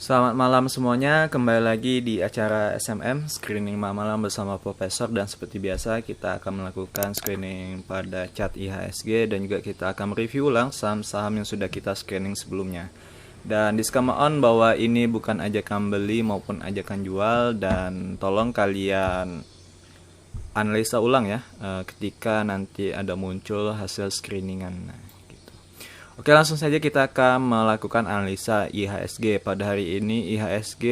Selamat malam semuanya, kembali lagi di acara SMM Screening Malam bersama Profesor. Dan seperti biasa kita akan melakukan screening pada chart IHSG dan juga kita akan mereview ulang saham-saham yang sudah kita screening sebelumnya. Dan disclaimer on bahwa ini bukan ajakan beli maupun ajakan jual, dan tolong kalian analisa ulang ya ketika nanti ada muncul hasil screeningan. Oke, langsung saja kita akan melakukan analisa IHSG. Pada hari ini IHSG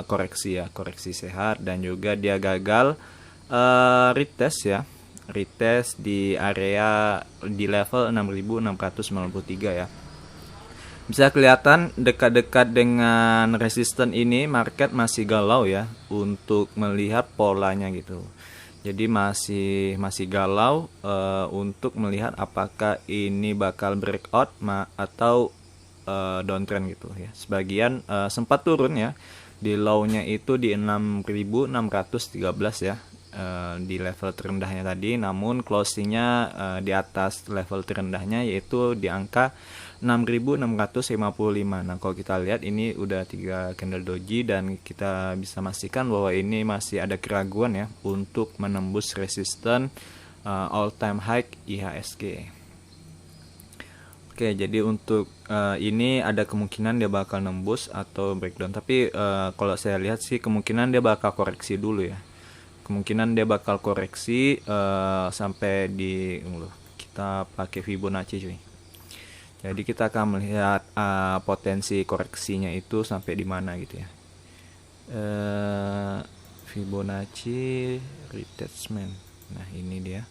koreksi ya, koreksi sehat, dan juga dia gagal retest ya. Retest di area di level 6693 ya. Bisa kelihatan dekat-dekat dengan resisten ini market masih galau ya untuk melihat polanya gitu. Jadi masih galau untuk melihat apakah ini bakal breakout atau downtrend gitu ya. Sebagian sempat turun ya. Di low-nya itu di 6613 ya. Di level terendahnya tadi, namun closingnya di atas level terendahnya, yaitu di angka 6655. Nah, kalau kita lihat ini udah 3 candle doji dan kita bisa pastikan bahwa ini masih ada keraguan ya untuk menembus resisten all time high IHSG. Oke, jadi untuk ini ada kemungkinan dia bakal nembus atau breakdown, tapi kalau saya lihat sih kemungkinan dia bakal koreksi dulu ya. Kemungkinan dia bakal koreksi sampai di kita pakai Fibonacci cuy. Jadi kita akan melihat potensi koreksinya itu sampai di mana gitu ya. Fibonacci retracement. Nah, ini dia.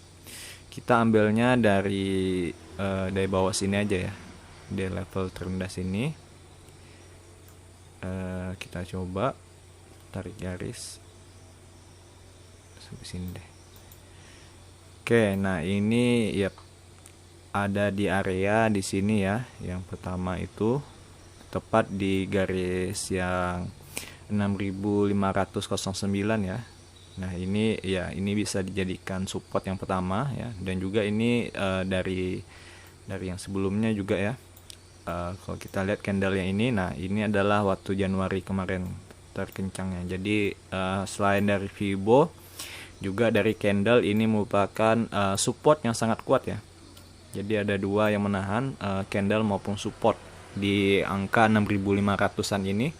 Kita ambilnya dari bawah sini aja ya. Di level terendah sini. Kita coba tarik garis sampai sini deh. Oke, nah ini ya ada di area di sini ya. Yang pertama itu tepat di garis yang 6509 ya. Nah, ini ya, ini bisa dijadikan support yang pertama ya, dan juga ini dari yang sebelumnya juga ya. Kalau kita lihat candle yang ini, nah ini adalah waktu Januari kemarin terkencangnya. Jadi selain dari Fibo, juga dari candle ini merupakan support yang sangat kuat ya. Jadi ada dua yang menahan, candle maupun support di angka 6500-an ini.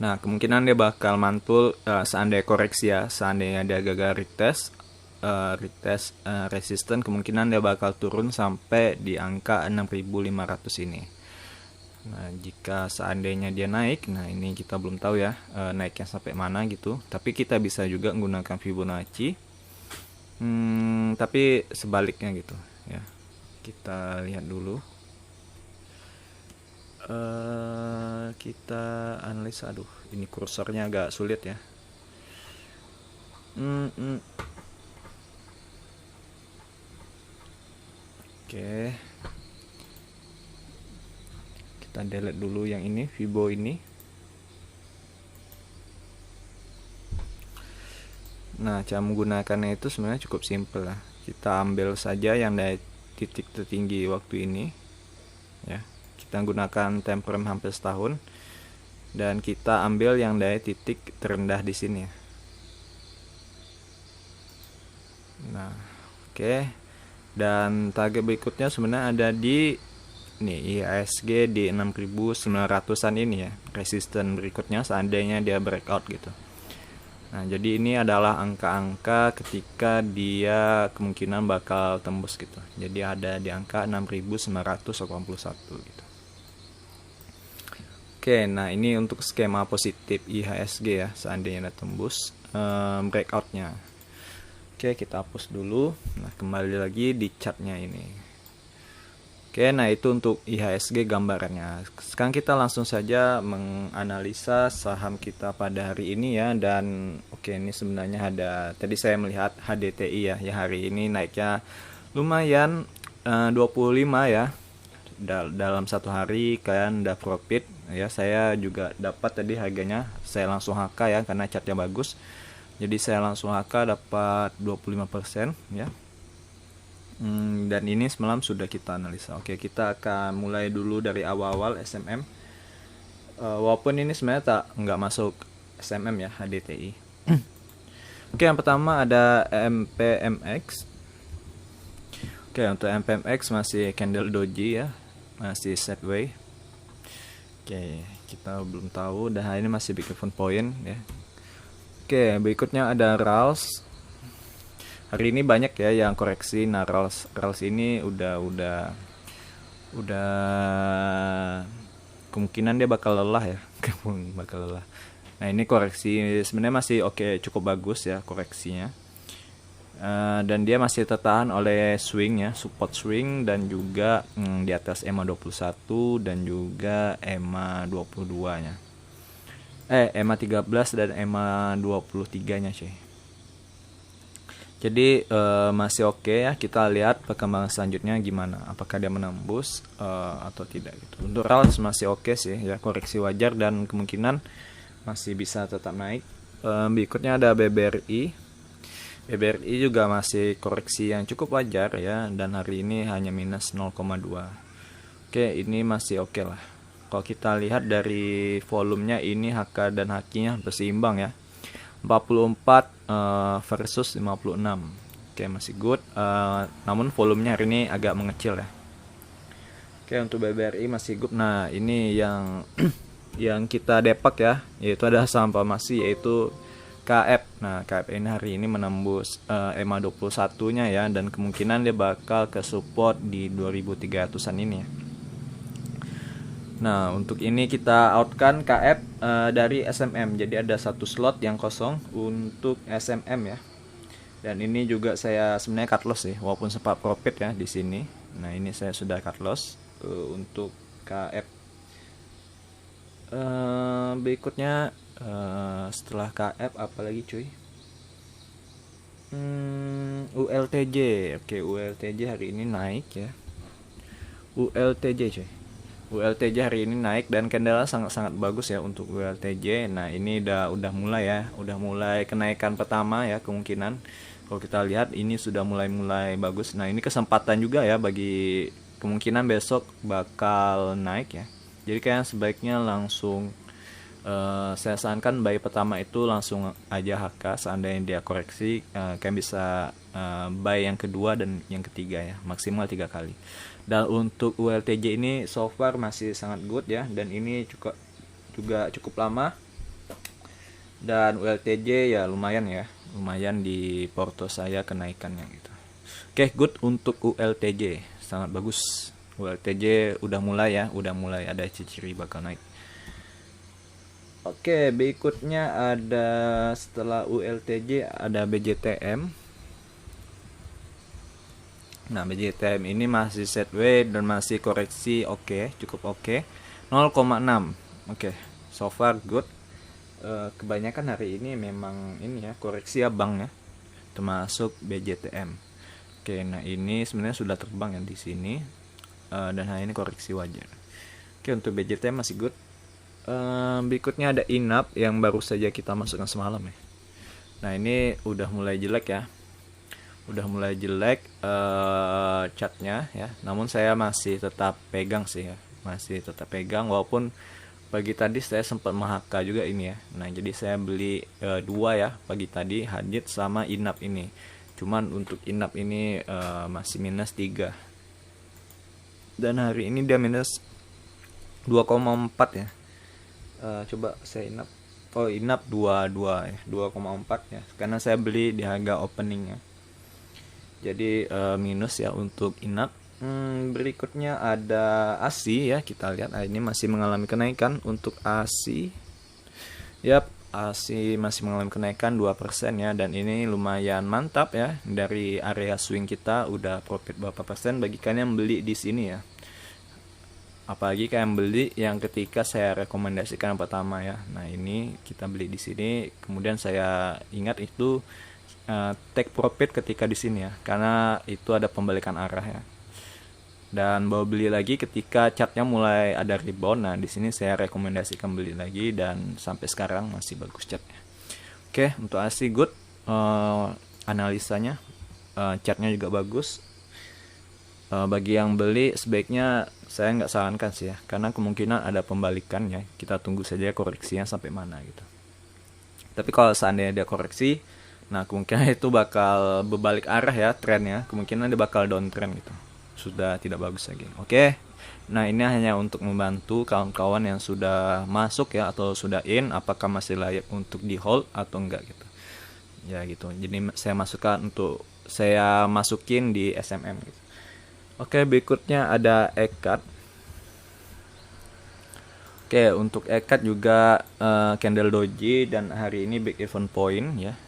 Nah, kemungkinan dia bakal mantul seandainya koreksi ya, seandainya dia gagal retest resisten, kemungkinan dia bakal turun sampai di angka 6500 ini. Nah, jika seandainya dia naik, nah ini kita belum tahu ya naiknya sampai mana gitu. Tapi kita bisa juga menggunakan Fibonacci. Tapi sebaliknya gitu ya. Kita lihat dulu. Kita analisa. Aduh, ini kursornya agak sulit ya. Oke. Kita delete dulu yang ini, Fibo ini. Nah, cara menggunakannya itu sebenarnya cukup simple lah. Kita ambil saja yang dari titik tertinggi waktu ini ya. Kita gunakan time frame hampir setahun, dan kita ambil yang dari titik terendah di sini ya. Nah, oke. Dan target berikutnya sebenarnya ada di nih IHSG di 6900-an ini ya. Resisten berikutnya seandainya dia breakout gitu. Nah, jadi ini adalah angka-angka ketika dia kemungkinan bakal tembus gitu. Jadi ada di angka 6981 gitu. Oke, nah ini untuk skema positif IHSG ya, seandainya dia tembus breakoutnya. Oke, kita hapus dulu. Nah, kembali lagi di chartnya ini. Oke, nah itu untuk IHSG gambarannya. Sekarang kita langsung saja menganalisa saham kita pada hari ini ya. Dan oke, ini sebenarnya ada, tadi saya melihat HDTI ya, yang hari ini naiknya lumayan 25 ya. Dalam satu hari kalian udah profit ya. Saya juga dapat tadi harganya, saya langsung HK ya karena chartnya bagus. Jadi saya langsung HK dapat 25% ya. Dan ini semalam sudah kita analisa. Oke, kita akan mulai dulu dari awal-awal SMM. Walaupun ini sebenarnya nggak masuk SMM ya, HDTI. Oke, yang pertama ada MPMX. Oke, untuk MPMX masih Candle Doji ya, masih sideways. Oke, kita belum tahu. Dan ini masih break even point ya. Oke, berikutnya ada RALS. Hari ini banyak ya yang koreksi. Nah, RALS ini udah kemungkinan dia bakal lelah ya. Bakal lelah. Nah, ini koreksi sebenarnya masih oke, cukup bagus ya koreksinya. Dan dia masih tertahan oleh swing ya, support swing, dan juga di atas EMA 21 dan juga EMA 22 nya. EMA 13 dan EMA 23 nya cuy. Jadi masih oke ya, kita lihat perkembangan selanjutnya gimana, apakah dia menembus atau tidak gitu. Untuk RALS masih oke sih ya, koreksi wajar dan kemungkinan masih bisa tetap naik. Berikutnya ada BBRI. BBRI juga masih koreksi yang cukup wajar ya, dan hari ini hanya minus 0,2. Oke, ini masih oke lah. Kalau kita lihat dari volumenya, ini HK dan HQ-nya berseimbang ya, 44 versus 56. Oke, masih good. Namun volumenya hari ini agak mengecil ya. Oke, untuk BBRI masih good. Nah, ini yang yang kita depak ya, yaitu ada saham farmasi, yaitu KF. Nah, KF ini hari ini menembus EMA 21-nya ya, dan kemungkinan dia bakal ke support di 2300-an ini ya. Nah, untuk ini kita outkan KF dari SMM. Jadi ada satu slot yang kosong untuk SMM ya. Dan ini juga saya sebenarnya cut loss sih, walaupun sempat profit ya di sini. Nah, ini saya sudah cut loss untuk KF. Berikutnya setelah KF apalagi cuy, ULTJ. Oke, ULTJ hari ini naik ya. ULTJ cuy, ULTJ hari ini naik dan candle sangat-sangat bagus ya untuk ULTJ. Nah, ini udah mulai ya, udah mulai kenaikan pertama ya, kemungkinan kalau kita lihat ini sudah mulai bagus. Nah, ini kesempatan juga ya bagi kemungkinan besok bakal naik ya. Jadi kayaknya sebaiknya langsung saya sarankan buy pertama itu langsung aja HK. Seandainya dia koreksi, kalian bisa buy yang kedua dan yang ketiga ya, maksimal 3 kali. Dan untuk ULTJ ini so far masih sangat good ya, dan ini juga cukup lama. Dan ULTJ ya lumayan di porto saya kenaikannya gitu. Oke, good untuk ULTJ, sangat bagus. ULTJ udah mulai ada ciri-ciri bakal naik. Oke, berikutnya ada setelah ULTJ ada BJTM. Nah, BJTM ini masih sideways dan masih koreksi cukup oke. 0,6. Oke, so far good. Kebanyakan hari ini memang ini ya, koreksi abang ya, termasuk BJTM. Oke, nah ini sebenarnya sudah terbang ya di sini, dan hari ini koreksi wajar. Oke, untuk BJTM masih good. Berikutnya ada INAP yang baru saja kita masukkan semalam ya. Nah, ini udah mulai jelek ya, chartnya ya. Namun saya masih tetap pegang sih ya, walaupun pagi tadi saya sempat meng-HK juga ini ya. Nah, jadi saya beli 2 ya pagi tadi, Hadid sama INAP ini. Cuman untuk INAP ini masih minus 3, dan hari ini dia minus 2,4 ya. Coba saya INAP 22 ya, 2,4 ya, karena saya beli di harga opening ya. Jadi minus ya untuk INAP. Berikutnya ada ASI ya, kita lihat ini masih mengalami kenaikan untuk ASI. ASI masih mengalami kenaikan 2% ya, dan ini lumayan mantap ya, dari area swing kita udah profit berapa persen bagi kalian yang beli di sini ya. Apalagi kalian beli yang ketika saya rekomendasikan yang pertama ya. Nah, ini kita beli di sini, kemudian saya ingat itu take profit ketika di sini ya, karena itu ada pembalikan arah ya. Dan baru beli lagi ketika chartnya mulai ada rebound. Nah, di sini saya rekomendasikan beli lagi, dan sampai sekarang masih bagus chartnya. Oke, untuk ASI good, analisanya, chartnya juga bagus. Bagi yang beli sebaiknya saya nggak sarankan sih ya, karena kemungkinan ada pembalikan ya. Kita tunggu saja koreksinya sampai mana gitu. Tapi kalau seandainya dia koreksi, nah kemungkinan itu bakal berbalik arah ya trennya. Kemungkinan dia bakal downtrend gitu. Sudah tidak bagus lagi. Oke. Nah ini hanya untuk membantu kawan-kawan yang sudah masuk ya atau sudah in, apakah masih layak untuk di hold atau enggak gitu. Ya gitu. Jadi saya masukin di SMM gitu. Oke, berikutnya ada ECAT. Oke, untuk ECAT juga candle doji dan hari ini big event point ya.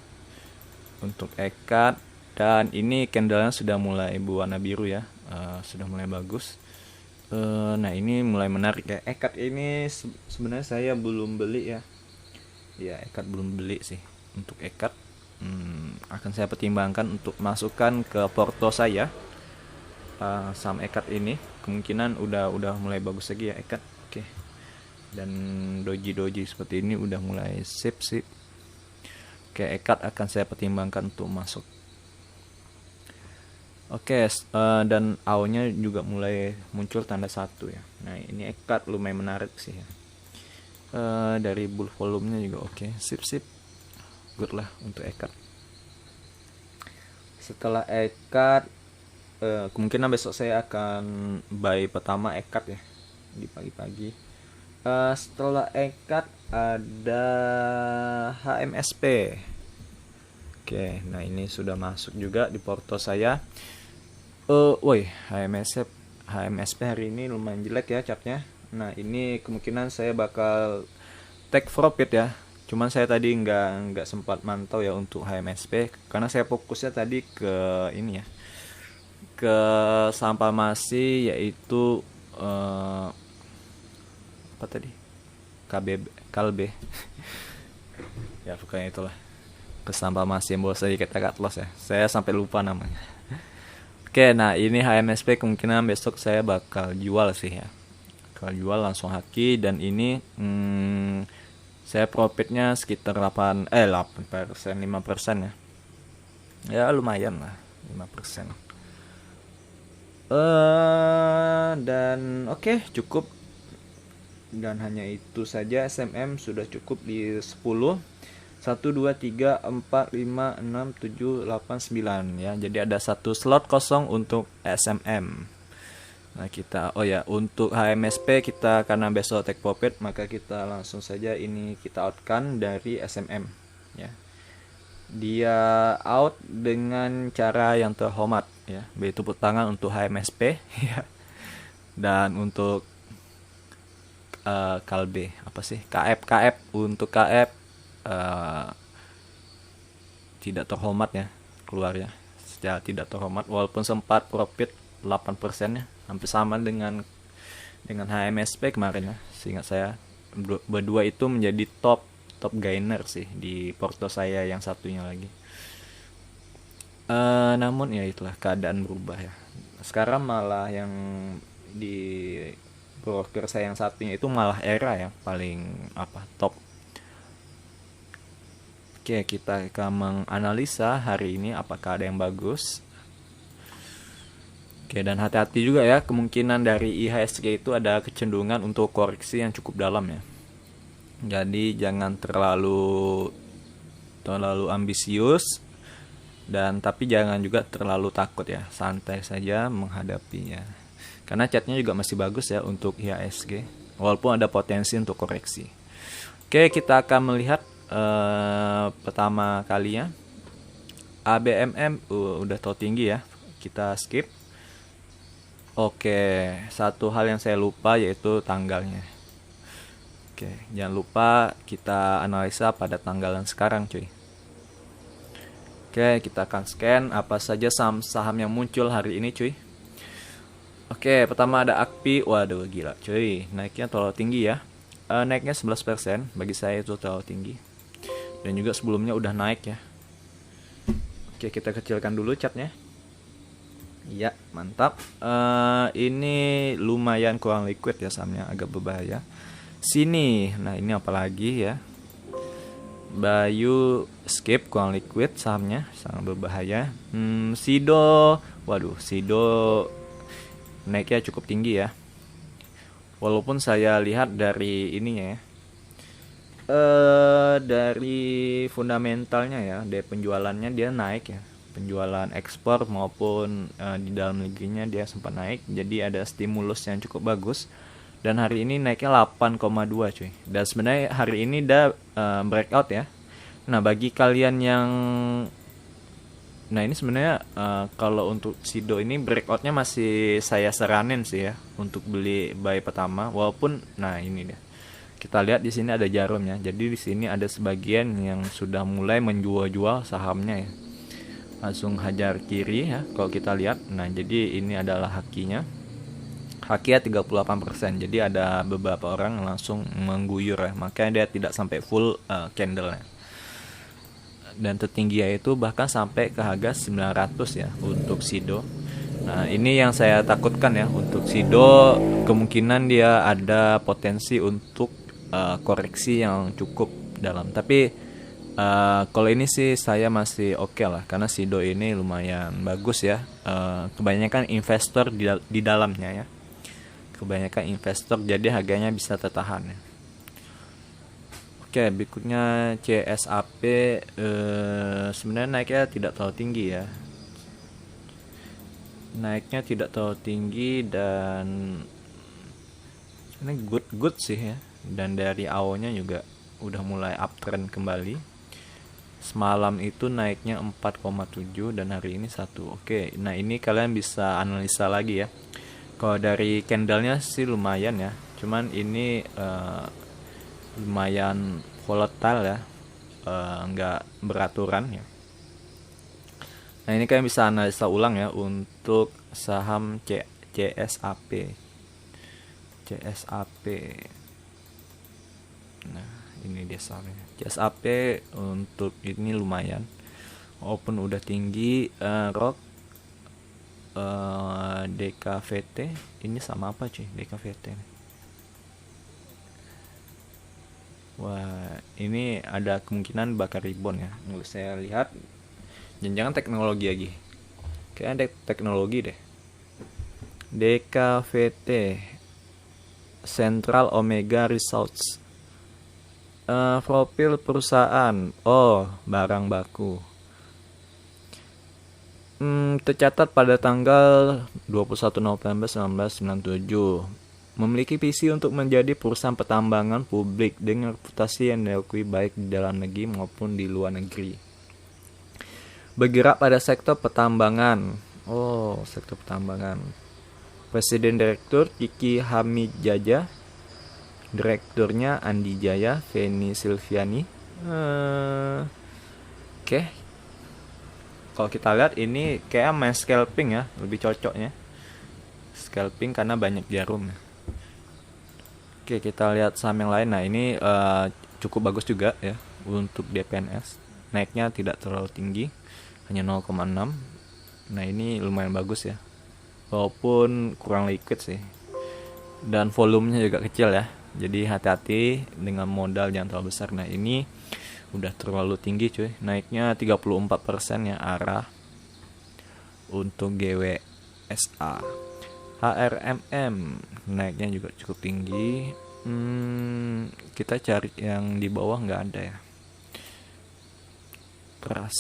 Untuk ECAT, dan ini candlenya sudah mulai berwarna biru ya, sudah mulai bagus. Nah ini mulai menarik ya. ECAT ini sebenarnya saya belum beli ya. Ya ECAT belum beli sih. Untuk ECAT akan saya pertimbangkan untuk masukkan ke porto saya. Saham ECAT ini kemungkinan udah mulai bagus lagi ya ECAT. Oke. Dan doji seperti ini udah mulai sip. Oke, ECAT akan saya pertimbangkan untuk masuk. Oke, dan AO-nya juga mulai muncul tanda 1 ya. Nah, ini ECAT lumayan menarik sih ya. Dari bull volume-nya juga oke. Sip. Good lah untuk ECAT. Setelah ECAT, kemungkinan besok saya akan buy pertama ECAT ya di pagi-pagi. Setelah ECAT ada HMSP. Oke, nah ini sudah masuk juga di porto saya. HMSP hari ini lumayan jelek ya chartnya. Nah ini kemungkinan saya bakal take profit ya. Cuman saya tadi nggak sempat mantau ya untuk HMSP karena saya fokusnya tadi ke ini ya, ke saham farmasi yaitu apa tadi, Kalbe ya pokoknya itulah, ke saham farmasi yang boleh kita cut loss ya, saya sampai lupa namanya. Oke, nah ini HMSP kemungkinan besok saya bakal jual sih ya, kalau jual langsung haki. Dan ini saya profitnya sekitar 8% 5% ya. Ya lumayan lah 5%. Dan oke, cukup. Dan hanya itu saja, SMM sudah cukup di 10. 1 2 3 4 5 6 7 8 9 ya. Jadi ada satu slot kosong untuk SMM. Nah, untuk HMSP kita karena besok take profit, maka kita langsung saja ini kita outkan dari SMM ya. Dia out dengan cara yang terhormat ya, yaitu tepuk tangan untuk HMSP ya. Dan untuk Kalbe KF untuk KF tidak terhormat ya, keluarnya secara tidak terhormat, walaupun sempat profit 8% ya, hampir sama dengan HMSP kemarin ya. Seingat saya berdua itu menjadi top gainer sih di porto saya yang satunya lagi. Namun ya itulah, keadaan berubah ya. Sekarang malah yang di broker saya yang satunya itu malah era ya paling top. Oke, kita akan menganalisa hari ini apakah ada yang bagus. Oke, dan hati-hati juga ya, kemungkinan dari IHSG itu ada kecenderungan untuk koreksi yang cukup dalam ya. Jadi jangan terlalu ambisius, dan tapi jangan juga terlalu takut ya, santai saja menghadapinya. Karena chartnya juga masih bagus ya untuk IHSG, walaupun ada potensi untuk koreksi. Oke, kita akan melihat pertama kalinya ABMM udah terlalu tinggi ya, kita skip. Oke, satu hal yang saya lupa yaitu tanggalnya. Oke, jangan lupa kita analisa pada tanggalan sekarang cuy. Oke, kita akan scan apa saja saham yang muncul hari ini cuy. Oke, pertama ada AKPI. Waduh gila cuy, naiknya terlalu tinggi ya. Naiknya 11%, bagi saya itu terlalu tinggi. Dan juga sebelumnya udah naik ya. Oke, kita kecilkan dulu chartnya. Iya, mantap. Ini lumayan kurang liquid ya sahamnya, agak berbahaya. Sini, nah ini apalagi ya. Bayu skip, kurang liquid sahamnya, sangat berbahaya. Sido, waduh, Sido naiknya cukup tinggi ya. Walaupun saya lihat dari ininya ya, dari fundamentalnya ya, dari penjualannya dia naik ya, penjualan ekspor maupun di dalam negerinya dia sempat naik, jadi ada stimulus yang cukup bagus. Dan hari ini naiknya 8,2 cuy. Dan sebenarnya hari ini udah breakout ya. Nah bagi kalian yang, nah ini sebenarnya kalau untuk Sido ini breakoutnya masih saya saranin sih ya untuk beli buy pertama. Walaupun, nah ini dia. Kita lihat di sini ada jarumnya. Jadi di sini ada sebagian yang sudah mulai menjual-jual sahamnya ya. Langsung hajar kiri ya kalau kita lihat. Nah jadi ini adalah hakinya. Hakinya 38%. Jadi ada beberapa orang yang langsung mengguyur ya. Makanya dia tidak sampai full candle-nya. Dan tertinggi yaitu bahkan sampai ke harga 900 ya untuk Sido. Nah ini yang saya takutkan ya, untuk Sido kemungkinan dia ada potensi untuk koreksi yang cukup dalam. Tapi kalau ini sih saya masih oke lah, karena Sido ini lumayan bagus ya. Kebanyakan investor di dalamnya ya, kebanyakan investor, jadi harganya bisa tertahan ya. Oke, berikutnya CSAP, sebenarnya naiknya tidak terlalu tinggi ya. Naiknya tidak terlalu tinggi dan ini good sih ya. Dan dari awalnya juga udah mulai uptrend kembali. Semalam itu naiknya 4,7 dan hari ini 1. Oke, nah ini kalian bisa analisa lagi ya. Kalau dari candlenya sih lumayan ya. Cuman ini lumayan volatile ya, nggak beraturan ya. Nah ini kalian bisa analisa ulang ya untuk saham CSAP. Nah ini dia sahamnya. CSAP untuk ini lumayan, walaupun udah tinggi. ROK, DKVT ini sama apa cuy DKVT nih? Wah, ini ada kemungkinan bakar rebound ya. Kalau saya lihat, jangan teknologi lagi. Kayaknya teknologi deh. DKVT, Central Omega Resources. Profil perusahaan. Oh, barang baku. Tercatat pada tanggal 21 November 1997. Memiliki visi untuk menjadi perusahaan pertambangan publik dengan reputasi yang diakui baik di dalam negeri maupun di luar negeri. Bergerak pada sektor pertambangan. Oh, sektor pertambangan. Presiden Direktur Kiki Hamidjaja. Direkturnya Andi Jaya, Feni Silviani. Oke. Kalau kita lihat ini kayak main scalping ya, lebih cocoknya. Scalping karena banyak jarum. Oke, kita lihat saham yang lain. Nah ini cukup bagus juga ya untuk DPNS. Naiknya tidak terlalu tinggi, hanya 0,6. Nah ini lumayan bagus ya, walaupun kurang liquid sih. Dan volumenya juga kecil ya, jadi hati-hati dengan modal yang terlalu besar. Nah ini udah terlalu tinggi cuy, naiknya 34% ya arah untuk GWSA. HRMM naiknya juga cukup tinggi. Kita cari yang di bawah, nggak ada ya. Keras,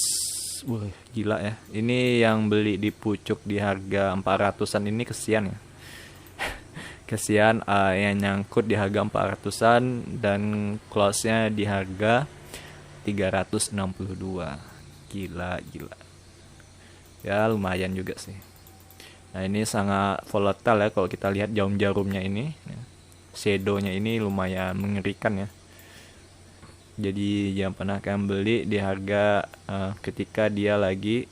wah gila ya. Ini yang beli di pucuk di harga 400-an ini kesian ya. Kesian yang nyangkut di harga 400-an dan close-nya di harga 362. Gila. Ya lumayan juga sih. Nah ini sangat volatile ya kalau kita lihat jarumnya ini. Shadow-nya ini lumayan mengerikan ya. Jadi jangan pernah kalian beli di harga ketika dia lagi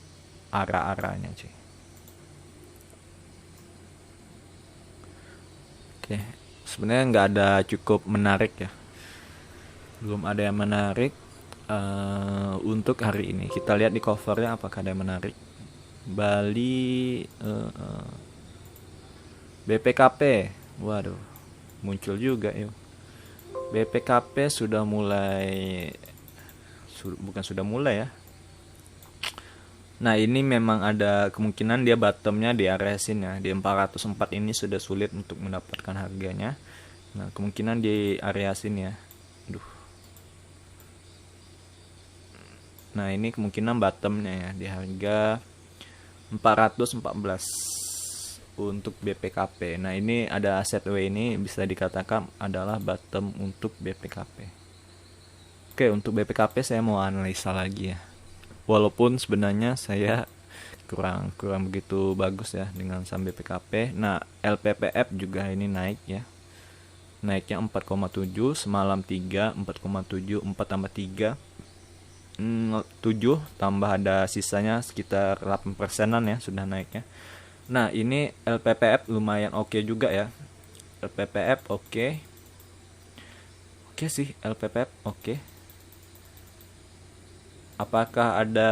arah-arahnya cuy. Oke, sebenarnya nggak ada cukup menarik ya. Belum ada yang menarik untuk hari ini. Kita lihat di covernya apakah ada yang menarik. Bali BPKP, waduh muncul juga yuk. BPKP sudah mulai bukan sudah mulai ya. Nah ini memang ada kemungkinan dia bottomnya di area sini ya, di 404 ini sudah sulit untuk mendapatkan harganya. Nah, kemungkinan di area sini ya. Aduh. Nah, ini kemungkinan bottomnya ya di harga 414 untuk BPKP. Nah, ini ada aset W, ini bisa dikatakan adalah bottom untuk BPKP. Oke, untuk BPKP saya mau analisa lagi ya. Walaupun sebenarnya saya kurang begitu bagus ya dengan saham BPKP. Nah, LPPF juga ini naik ya. Naiknya 4,7, semalam 3, 4,7, 4 tambah 3, 7, tambah ada sisanya sekitar 8%-an ya sudah naiknya. Nah, ini LPPF lumayan oke juga ya. LPPF oke. Oke sih, LPPF oke. Apakah ada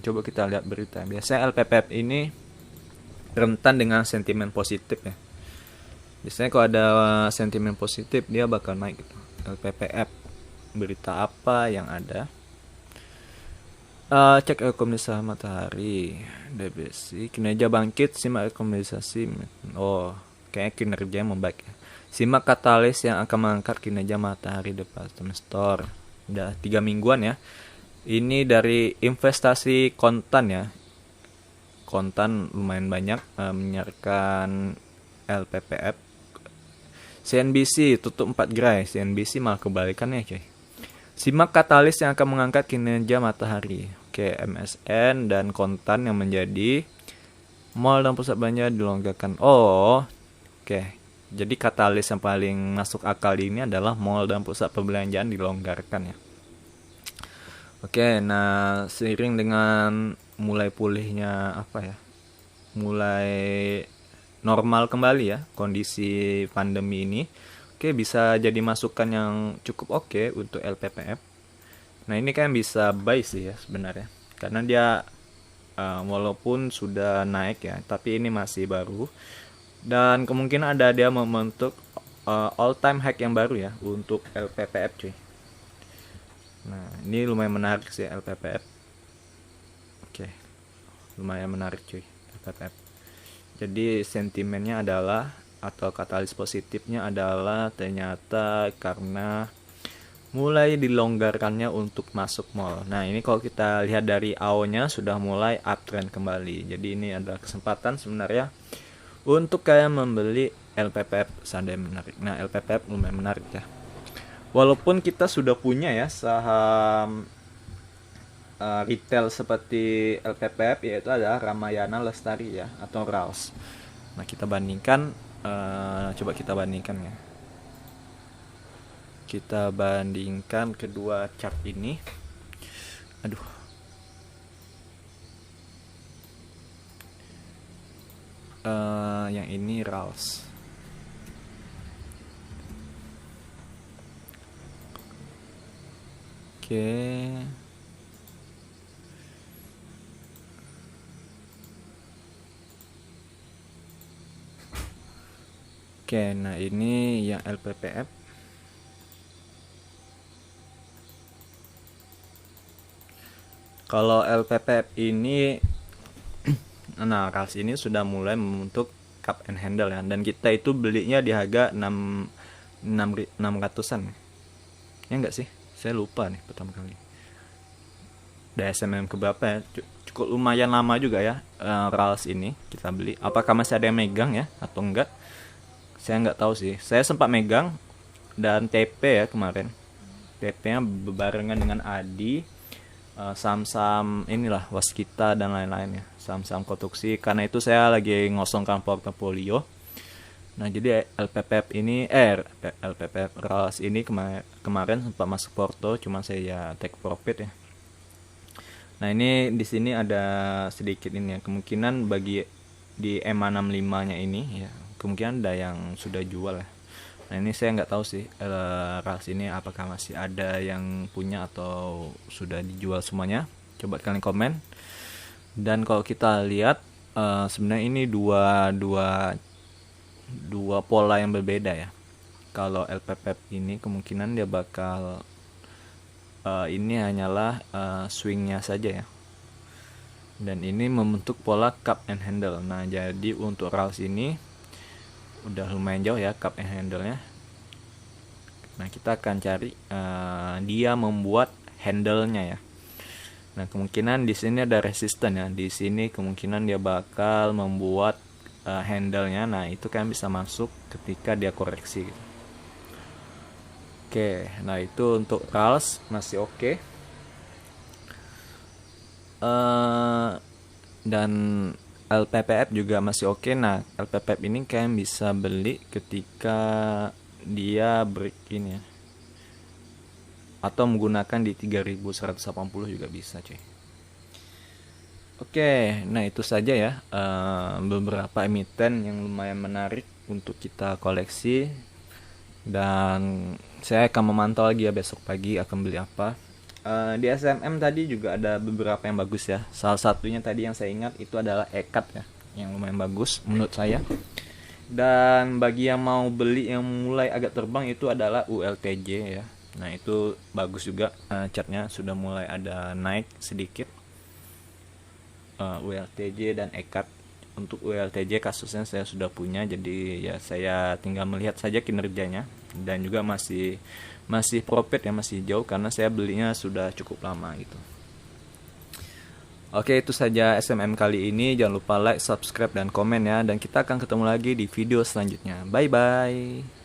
coba kita lihat berita. Biasanya LPPF ini rentan dengan sentimen positif ya. Biasanya kalau ada sentimen positif dia bakal naik gitu. LPPF, berita apa yang ada? Cek rekomendasi matahari, DBC, kinerja bangkit, simak rekomendasi. Oh, kayaknya kinerja membaik ya. Simak katalis yang akan mengangkat kinerja matahari department store. Udah 3 mingguan ya. Ini dari investasi kontan ya. Kontan lumayan banyak menyiarkan LPPF. CNBC tutup 4 gerai. CNBC malah kebalikannya coy. Simak katalis yang akan mengangkat kinerja matahari. Oke, MSN dan kontan yang menjadi mall dan pusat belanja dilonggarkan. Oh, oke. Jadi katalis yang paling masuk akal ini adalah mall dan pusat perbelanjaan dilonggarkan ya. Oke, nah seiring dengan mulai pulihnya mulai normal kembali ya kondisi pandemi ini. Oke, bisa jadi masukan yang cukup oke untuk LPPF. Nah, ini kan bisa buy sih ya sebenarnya. Karena dia walaupun sudah naik ya, tapi ini masih baru. Dan kemungkinan ada dia membentuk all time high yang baru ya untuk LPPF cuy. Nah, ini lumayan menarik sih LPPF. Oke. Lumayan menarik cuy LPPF. Jadi sentimennya adalah atau katalis positifnya adalah ternyata karena mulai dilonggarkannya untuk masuk mall. Nah, ini kalau kita lihat dari AO-nya sudah mulai uptrend kembali. Jadi ini adalah kesempatan sebenarnya untuk kalian membeli LPPF seandainya menarik. Nah, LPPF lumayan menarik ya. Walaupun kita sudah punya ya saham retail seperti LPPF, yaitu ada Ramayana Lestari ya atau RALS. Nah, kita bandingkan, coba kita bandingkan ya. Kita bandingkan kedua chart ini. Aduh. Yang ini RALS. Oke. Oke, nah ini yang LPPF. Kalau LPPF ini nah RALS ini sudah mulai membentuk cup and handle ya, dan kita itu belinya di harga 600-an. Ya enggak sih? Saya lupa nih pertama kali. Udah SMM keberapa ya? Cukup lumayan lama juga ya RALS ini kita beli. Apakah masih ada yang megang ya atau enggak? Saya nggak tahu sih. Saya sempat megang dan TP ya kemarin. TP-nya bebarengan dengan Adi, saham-saham inilah Waskita dan lain-lain ya. Saham-saham konstruksi. Karena itu saya lagi ngosongkan portofolio. Nah, jadi LPPF ini LPPF RALS ini kemarin sempat masuk porto, cuma saya ya take profit ya. Nah, ini di sini ada sedikit ini ya. Kemungkinan bagi di M65-nya ini ya, kemungkinan ada yang sudah jual ya. Nah, ini saya nggak tahu sih RALS ini apakah masih ada yang punya atau sudah dijual semuanya. Coba kalian komen. Dan kalau kita lihat sebenarnya ini dua pola yang berbeda ya. Kalau LPPF ini kemungkinan dia bakal ini hanyalah swingnya saja ya. Dan ini membentuk pola cup and handle. Nah, jadi untuk RALS ini udah lumayan jauh ya cup and handle-nya. Nah, kita akan cari dia membuat handle-nya ya. Nah, kemungkinan di sini ada resisten ya. Di sini kemungkinan dia bakal membuat handle-nya. Nah, itu kan bisa masuk ketika dia koreksi gitu. Oke, nah itu untuk RALS masih oke. Dan LPPF juga masih oke. Nah, LPPF ini kalian bisa beli ketika dia break ini ya, atau menggunakan di 3180 juga bisa cuy. Oke, nah itu saja ya beberapa emiten yang lumayan menarik untuk kita koleksi. Dan saya akan memantau lagi ya besok pagi akan beli apa. Di SMM tadi juga ada beberapa yang bagus ya. Salah satunya tadi yang saya ingat itu adalah ECAT ya, yang lumayan bagus menurut saya. Dan bagi yang mau beli yang mulai agak terbang itu adalah ULTJ ya. Nah itu bagus juga, chartnya sudah mulai ada naik sedikit. ULTJ dan ECAT. Untuk ULTJ kasusnya saya sudah punya, jadi ya saya tinggal melihat saja kinerjanya, dan juga masih profit ya, masih jauh karena saya belinya sudah cukup lama gitu. Oke, itu saja SMM kali ini. Jangan lupa like, subscribe, dan komen ya, dan kita akan ketemu lagi di video selanjutnya. Bye bye.